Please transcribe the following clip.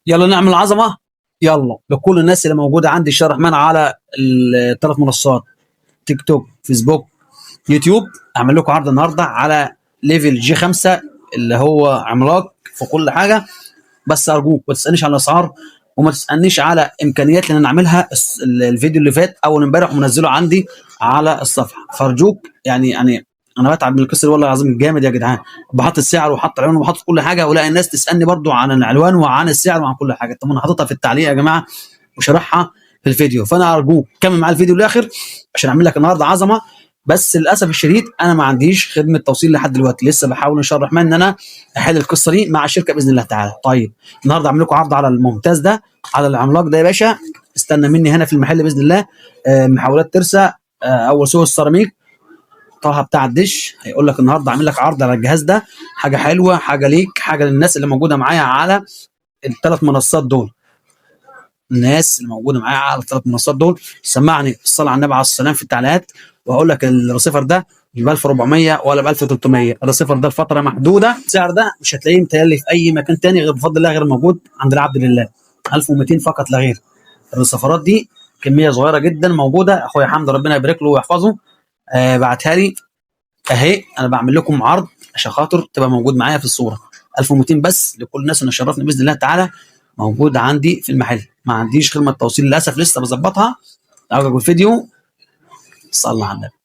يلا نعمل عظمه. يلا لكل الناس اللي موجوده عندي الشيخ الرحمن على الثلاث منصات: تيك توك، فيسبوك، يوتيوب. اعمل لكم عرض النهارده على ليفل جي 5 اللي هو عملاق في كل حاجه. بس ارجوك ما تسالنيش على الاسعار وما تسالنيش على امكانيات، لان انا عاملها الفيديو اللي فات اول امبارح ومنزله عندي على الصفحه. فارجوك يعني انا بتعب من القصه والله العظيم جامد يا جدعان. بحط السعر وحط العنوان وحط كل حاجه، ولاقي الناس تسالني برضو عن العنوان وعن السعر وعن كل حاجه. طب انا حاططها في التعليق يا جماعه وشرحها في الفيديو. فانا ارجوك كمل معايا الفيديو للاخر عشان اعمل لك النهارده عظمه. بس للاسف الشديد انا ما عنديش خدمه توصيل لحد دلوقتي، لسه بحاول ان شاء الله الرحمن ان انا احل القصه دي مع الشركه باذن الله تعالى. طيب النهارده اعمل لكم عرض على الممتاز ده، على العملاق ده يا باشا. استنى مني هنا في المحل باذن الله. محاولات ترسا، اول سوق السيراميك، طه بتاع الدش هيقول لك النهارده عامل لك عرض على الجهاز ده. حاجه حلوه، حاجه ليك، حاجه للناس اللي موجوده معايا على الثلاث منصات دول. الناس اللي موجوده معايا على الثلاث منصات دول سمعني الصلاه على النبي عليه السلام في التعليقات، وهقول لك الريسيفر ده مش ب 1400 ولا ب 1300. الريسيفر ده لفتره محدوده. السعر ده مش هتلاقيه متهيألي في اي مكان تاني غير بفضل الله، غير موجود عند العبد لله. 1200 فقط لا غير. الريسيفرات دي كميه صغيره جدا موجوده. اخويا حمد ربنا يبارك له ويحفظه بعتها لي اهي. انا بعمل لكم عرض عشان خاطر تبقى موجود معايا في الصوره. 1200 بس لكل الناس اللي شرفني باذن الله تعالى. موجود عندي في المحل. ما عنديش خدمه توصيل للاسف، لسه بظبطها. اعجبك بالفيديو صلى على النبي.